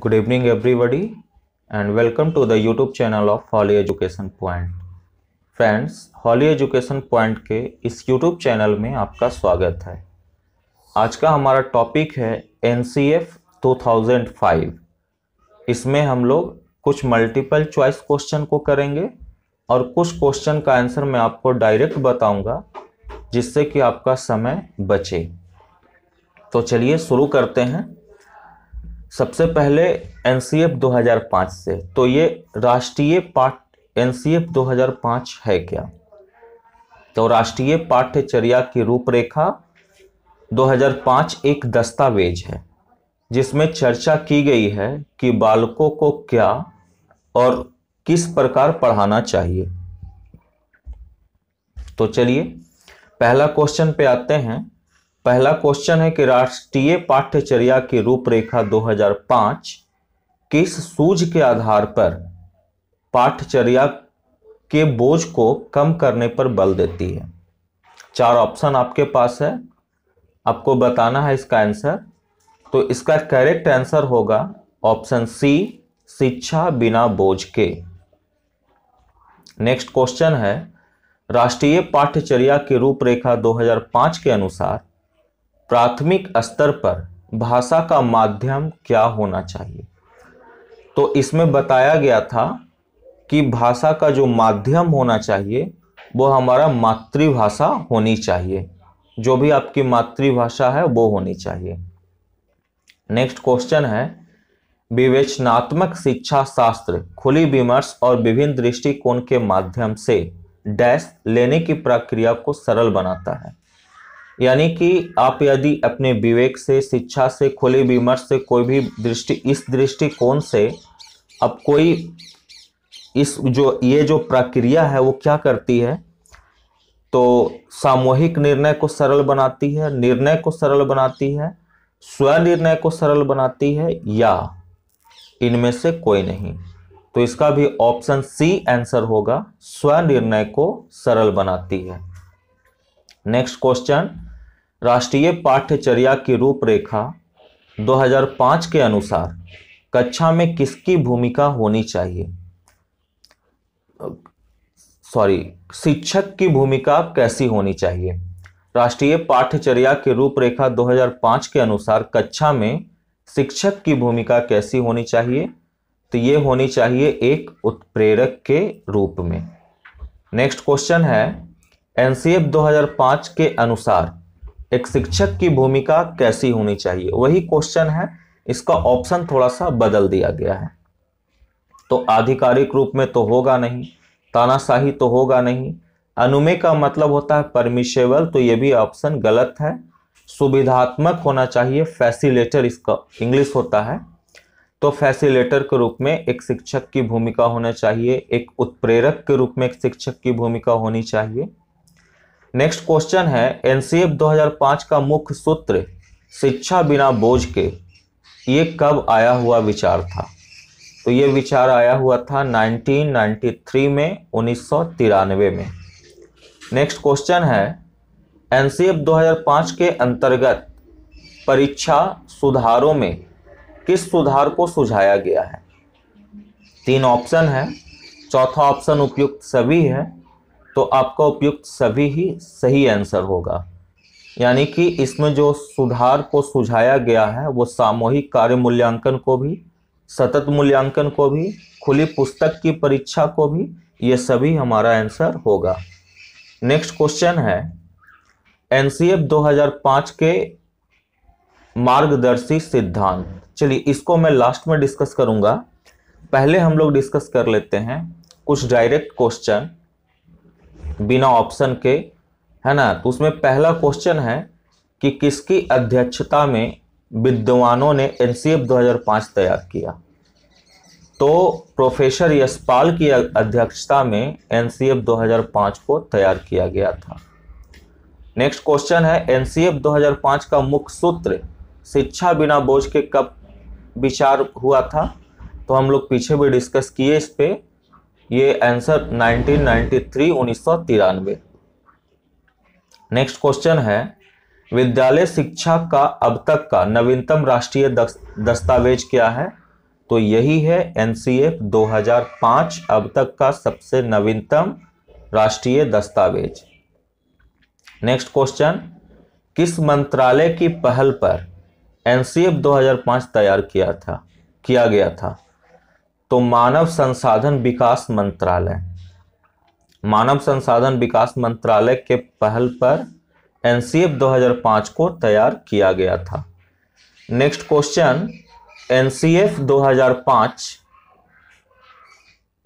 Good evening, everybody, and welcome to the YouTube channel of Holly Education Point. Friends, Holly Education Point के इस YouTube channel में आपका स्वागत है। आज का हमारा टॉपिक है NCF 2005। इसमें हम लोग कुछ मल्टीपल चॉइस क्वेश्चन को करेंगे और कुछ क्वेश्चन का आंसर मैं आपको डायरेक्ट बताऊंगा, जिससे कि आपका समय बचे। तो चलिए शुरू करते हैं। सबसे पहले NCF 2005 से। तो ये राष्ट्रीय पाठ्य NCF 2005 है क्या? तो राष्ट्रीय पाठ्यचर्या की रूपरेखा 2005 एक दस्तावेज है जिसमें चर्चा की गई है कि बालकों को क्या और किस प्रकार पढ़ाना चाहिए। तो चलिए पहला क्वेश्चन पे आते हैं। पहला क्वेश्चन है कि राष्ट्रीय पाठ्यचर्या की रूपरेखा 2005 किस सूझ के आधार पर पाठ्यचर्या के बोझ को कम करने पर बल देती है? चार ऑप्शन आपके पास है, आपको बताना है इसका आंसर। तो इसका करेक्ट आंसर होगा ऑप्शन सी, शिक्षा बिना बोझ के। नेक्स्ट क्वेश्चन है, राष्ट्रीय पाठ्यचर्या की रूपरेखा 2005 के अनुसार प्राथमिक स्तर पर भाषा का माध्यम क्या होना चाहिए? तो इसमें बताया गया था कि भाषा का जो माध्यम होना चाहिए वो हमारा मातृभाषा होनी चाहिए। जो भी आपकी मातृभाषा है वो होनी चाहिए। नेक्स्ट क्वेश्चन है, विवेचनात्मक शिक्षा शास्त्र खुली विमर्श और विभिन्न दृष्टिकोण के माध्यम से डैश लेने की प्रक्रिया को सरल बनाता है। यानी कि आप यदि अपने विवेक से, शिक्षा से, खुले विमर्श से कोई भी इस दृष्टिकोण से अब कोई ये जो प्रक्रिया है वो क्या करती है, तो सामूहिक निर्णय को सरल बनाती है, निर्णय को सरल बनाती है, स्वनिर्णय को सरल बनाती है, या इनमें से कोई नहीं। तो इसका भी ऑप्शन सी आंसर होगा, स्वनिर्णय को सरल बनाती है। नेक्स्ट क्वेश्चन, राष्ट्रीय पाठ्यचर्या की रूपरेखा 2005 के अनुसार कक्षा में किसकी भूमिका होनी चाहिए? शिक्षक की भूमिका कैसी होनी चाहिए? राष्ट्रीय पाठ्यचर्या की रूपरेखा 2005 के अनुसार कक्षा में शिक्षक की भूमिका कैसी होनी चाहिए? तो ये होनी चाहिए एक उत्प्रेरक के रूप में। नेक्स्ट क्वेश्चन है, NCF 2005 के अनुसार एक शिक्षक की भूमिका कैसी होनी चाहिए? वही क्वेश्चन है, इसका ऑप्शन थोड़ा सा बदल दिया गया है। तो आधिकारिक रूप में तो होगा नहीं, तानाशाही तो होगा नहीं, अनुमेय का मतलब होता है परमिशेबल, तो ये भी ऑप्शन गलत है। सुविधात्मक होना चाहिए, फैसिलेटर इसका इंग्लिश होता है। तो फैसिलेटर के रूप में एक शिक्षक की भूमिका होना चाहिए, एक उत्प्रेरक के रूप में एक शिक्षक की भूमिका होनी चाहिए। नेक्स्ट क्वेश्चन है, NCF 2005 का मुख्य सूत्र शिक्षा बिना बोझ के, ये कब आया हुआ विचार था? तो ये विचार आया हुआ था 1993 में, 1993 में। नेक्स्ट क्वेश्चन है, NCF 2005 के अंतर्गत परीक्षा सुधारों में किस सुधार को सुझाया गया है? तीन ऑप्शन है, चौथा ऑप्शन उपयुक्त सभी है। तो आपका उपयुक्त सभी ही सही आंसर होगा। यानी कि इसमें जो सुधार को सुझाया गया है वो सामूहिक कार्य मूल्यांकन को भी, सतत मूल्यांकन को भी, खुली पुस्तक की परीक्षा को भी, ये सभी हमारा आंसर होगा। नेक्स्ट क्वेश्चन है, NCF 2005 के मार्गदर्शी सिद्धांत। चलिए इसको मैं लास्ट में डिस्कस करूंगा, पहले हम लोग डिस्कस कर लेते हैं कुछ डायरेक्ट क्वेश्चन बिना ऑप्शन के, है ना। तो उसमें पहला क्वेश्चन है कि किसकी अध्यक्षता में विद्वानों ने NCF 2005 तैयार किया? तो प्रोफेसर यशपाल की अध्यक्षता में NCF 2005 को तैयार किया गया था। नेक्स्ट क्वेश्चन है, NCF 2005 का मुख्य सूत्र शिक्षा बिना बोझ के कब विचार हुआ था? तो हम लोग पीछे भी डिस्कस किए इस पे, ये आंसर 1993, 1993। नेक्स्ट क्वेश्चन है, विद्यालय शिक्षा का अब तक का नवीनतम राष्ट्रीय दस्तावेज क्या है? तो यही है एनसीएफ 2005 अब तक का सबसे नवीनतम राष्ट्रीय दस्तावेज। नेक्स्ट क्वेश्चन, किस मंत्रालय की पहल पर एनसीएफ 2005 तैयार किया गया था? तो मानव संसाधन विकास मंत्रालय। मानव संसाधन विकास मंत्रालय के पहल पर एनसीएफ 2005 को तैयार किया गया था। नेक्स्ट क्वेश्चन, एनसीएफ 2005,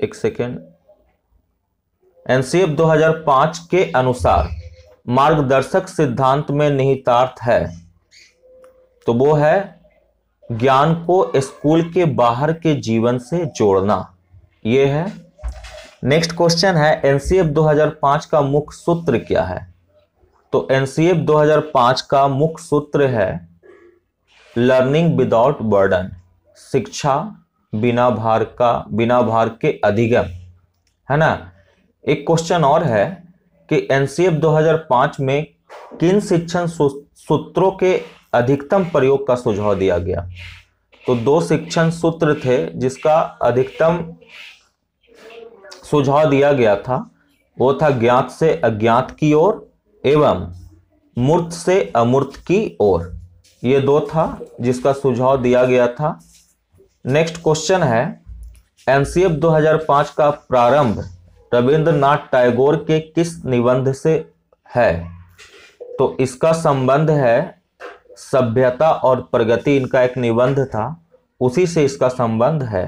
एक सेकेंड, एनसीएफ 2005 के अनुसार मार्गदर्शक सिद्धांत में निहितार्थ है, तो वो है ज्ञान को स्कूल के बाहर के जीवन से जोड़ना, ये है। नेक्स्ट क्वेश्चन है, एनसीएफ 2005 का मुख्य सूत्र क्या है? तो एनसीएफ 2005 का मुख्य सूत्र है लर्निंग विदाउट बर्डन, शिक्षा बिना भार के अधिगम, है ना। एक क्वेश्चन और है कि एनसीएफ 2005 में किन शिक्षण सूत्रों के अधिकतम प्रयोग का सुझाव दिया गया? तो 2 शिक्षण सूत्र थे जिसका अधिकतम सुझाव दिया गया था, वो था ज्ञात से अज्ञात की ओर एवं मूर्त से अमूर्त की ओर। ये 2 था जिसका सुझाव दिया गया था। नेक्स्ट क्वेश्चन है, एनसीएफ 2005 का प्रारंभ रविंद्रनाथ टैगोर के किस निबंध से है? तो इसका संबंध है सभ्यता और प्रगति, इनका एक निबंध था, उसी से इसका संबंध है।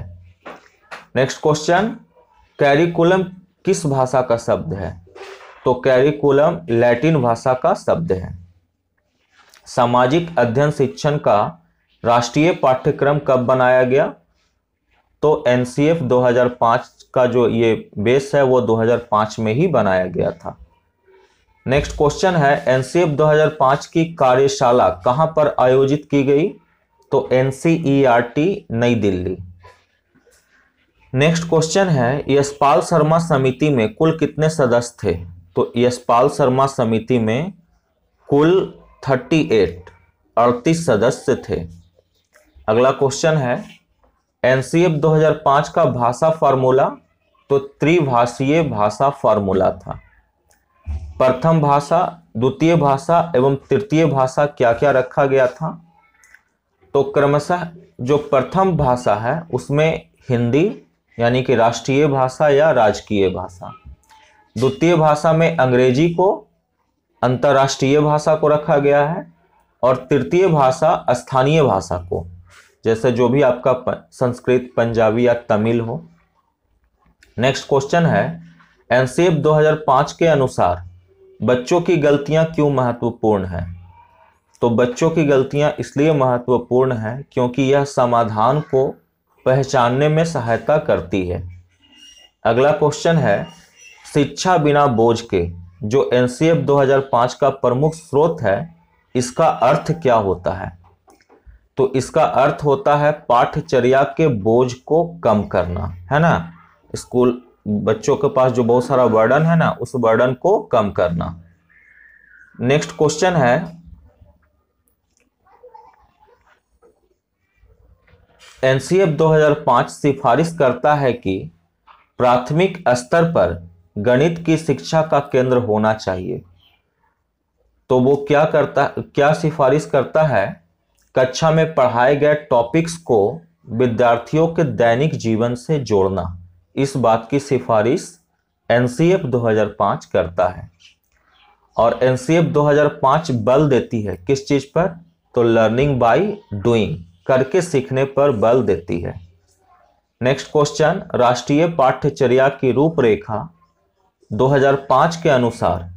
नेक्स्ट क्वेश्चन, कैरिकुलम किस भाषा का शब्द है? तो कैरिकुलम लैटिन भाषा का शब्द है। सामाजिक अध्ययन शिक्षण का राष्ट्रीय पाठ्यक्रम कब बनाया गया? तो एनसीएफ 2005 का जो ये बेस है वो 2005 में ही बनाया गया था। नेक्स्ट क्वेश्चन है, एनसीएफ 2005 की कार्यशाला कहां पर आयोजित की गई? तो एनसीईआरटी नई दिल्ली। नेक्स्ट क्वेश्चन है, यशपाल शर्मा समिति में कुल कितने सदस्य थे? तो यशपाल शर्मा समिति में कुल 38 सदस्य थे। अगला क्वेश्चन है, एनसीएफ 2005 का भाषा फार्मूला? तो त्रिभाषीय भाषा फार्मूला था। प्रथम भाषा, द्वितीय भाषा एवं तृतीय भाषा क्या क्या रखा गया था? तो क्रमशः जो प्रथम भाषा है उसमें हिंदी यानी कि राष्ट्रीय भाषा या राजकीय भाषा, द्वितीय भाषा में अंग्रेजी को अंतर्राष्ट्रीय भाषा को रखा गया है, और तृतीय भाषा स्थानीय भाषा को, जैसे जो भी आपका संस्कृत, पंजाबी या तमिल हो। नेक्स्ट क्वेश्चन है, एनसीएफ 2005 के अनुसार बच्चों की गलतियां क्यों महत्वपूर्ण है? तो बच्चों की गलतियां इसलिए महत्वपूर्ण है क्योंकि यह समाधान को पहचानने में सहायता करती है। अगला क्वेश्चन है, शिक्षा बिना बोझ के जो एनसीएफ 2005 का प्रमुख स्रोत है, इसका अर्थ क्या होता है? तो इसका अर्थ होता है पाठ्यचर्या के बोझ को कम करना, है ना। स्कूल बच्चों के पास जो बहुत सारा बर्डन है ना, उस बर्डन को कम करना। नेक्स्ट क्वेश्चन है, एनसीएफ 2005 सिफारिश करता है कि प्राथमिक स्तर पर गणित की शिक्षा का केंद्र होना चाहिए। तो वो क्या सिफारिश करता है? कक्षा में पढ़ाए गए टॉपिक्स को विद्यार्थियों के दैनिक जीवन से जोड़ना, इस बात की सिफारिश एनसीएफ 2005 करता है। और एनसीएफ 2005 बल देती है किस चीज पर? तो लर्निंग बाय डूइंग, करके सीखने पर बल देती है। नेक्स्ट क्वेश्चन, राष्ट्रीय पाठ्यचर्या की रूपरेखा 2005 के अनुसार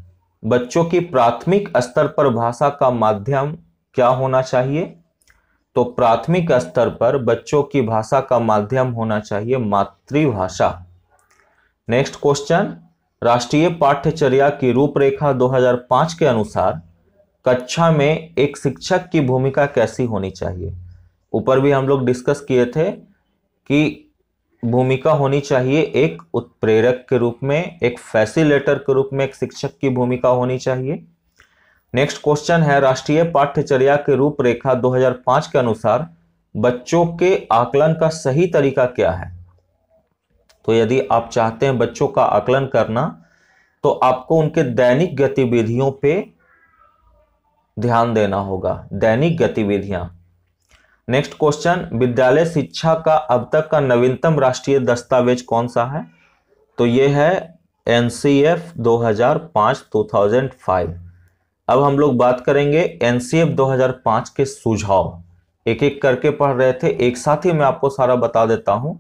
बच्चों की प्राथमिक स्तर पर भाषा का माध्यम क्या होना चाहिए? तो प्राथमिक स्तर पर बच्चों की भाषा का माध्यम होना चाहिए मातृभाषा। नेक्स्ट क्वेश्चन, राष्ट्रीय पाठ्यचर्या की रूपरेखा 2005 के अनुसार कक्षा में एक शिक्षक की भूमिका कैसी होनी चाहिए? ऊपर भी हम लोग डिस्कस किए थे कि भूमिका होनी चाहिए एक उत्प्रेरक के रूप में, एक फैसिलिटेटर के रूप में एक शिक्षक की भूमिका होनी चाहिए। नेक्स्ट क्वेश्चन है, राष्ट्रीय पाठ्यचर्या की रूपरेखा 2005 के अनुसार बच्चों के आकलन का सही तरीका क्या है। तो यदि आप चाहते हैं बच्चों का आकलन करना, तो आपको उनके दैनिक गतिविधियों पे ध्यान देना होगा, दैनिक गतिविधियां। नेक्स्ट क्वेश्चन, विद्यालय शिक्षा का अब तक का नवीनतम राष्ट्रीय दस्तावेज कौन सा है। तो यह है एनसीएफ 2005। अब हम लोग बात करेंगे एनसीएफ 2005 के सुझाव। एक एक करके पढ़ रहे थे, एक साथ ही मैं आपको सारा बता देता हूं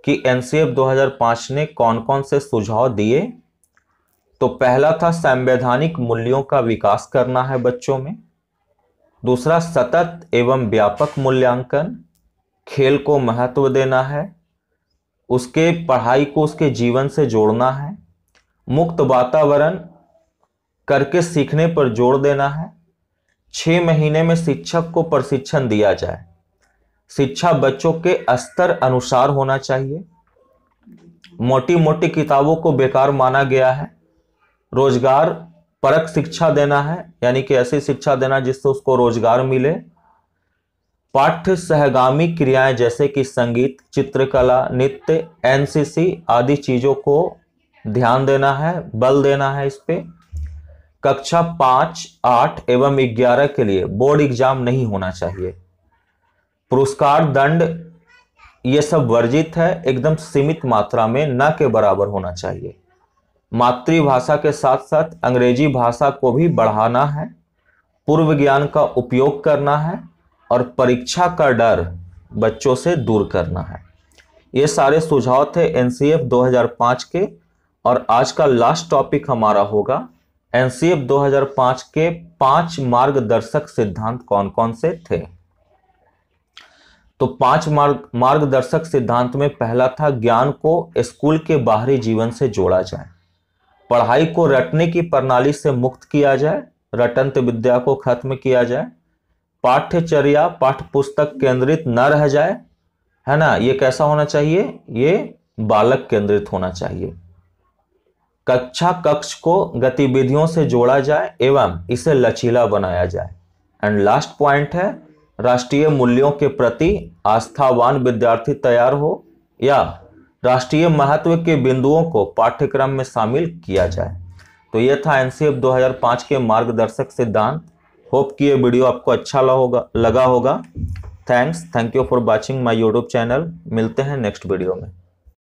कि एनसीएफ 2005 ने कौन कौन से सुझाव दिए। तो पहला था संवैधानिक मूल्यों का विकास करना है बच्चों में। दूसरा, सतत एवं व्यापक मूल्यांकन, खेल को महत्व देना है, उसके पढ़ाई को उसके जीवन से जोड़ना है, मुक्त वातावरण करके सीखने पर जोर देना है, 6 महीने में शिक्षक को प्रशिक्षण दिया जाए, शिक्षा बच्चों के स्तर अनुसार होना चाहिए, मोटी मोटी किताबों को बेकार माना गया है, रोजगार परक शिक्षा देना है, यानी कि ऐसी शिक्षा देना जिससे उसको रोजगार मिले, पाठ्य सहगामी क्रियाएं जैसे कि संगीत, चित्रकला, नृत्य, एनसीसी आदि चीजों को ध्यान देना है, बल देना है इस पे। कक्षा 5, 8 एवं 11 के लिए बोर्ड एग्जाम नहीं होना चाहिए। पुरस्कार, दंड ये सब वर्जित है, एकदम सीमित मात्रा में, न के बराबर होना चाहिए। मातृभाषा के साथ साथ अंग्रेजी भाषा को भी बढ़ाना है, पूर्व ज्ञान का उपयोग करना है और परीक्षा का डर बच्चों से दूर करना है। ये सारे सुझाव थे एनसीएफ 2005 के। और आज का लास्ट टॉपिक हमारा होगा एनसीएफ 2005 के 5 मार्गदर्शक सिद्धांत कौन कौन से थे। तो 5 मार्गदर्शक सिद्धांत में पहला था ज्ञान को स्कूल के बाहरी जीवन से जोड़ा जाए, पढ़ाई को रटने की प्रणाली से मुक्त किया जाए, रटंत विद्या को खत्म किया जाए, पाठ्यचर्या पाठ्य पुस्तक केंद्रित न रह जाए, है ना। ये कैसा होना चाहिए, ये बालक केंद्रित होना चाहिए। कक्षा कक्ष को गतिविधियों से जोड़ा जाए एवं इसे लचीला बनाया जाए। एंड लास्ट पॉइंट है, राष्ट्रीय मूल्यों के प्रति आस्थावान विद्यार्थी तैयार हो या राष्ट्रीय महत्व के बिंदुओं को पाठ्यक्रम में शामिल किया जाए। तो यह था एनसीएफ 2005 के मार्गदर्शक सिद्धांत। होप कि ये वीडियो आपको अच्छा लगा होगा। Thank you for watching my YouTube channel. मिलते हैं नेक्स्ट वीडियो में।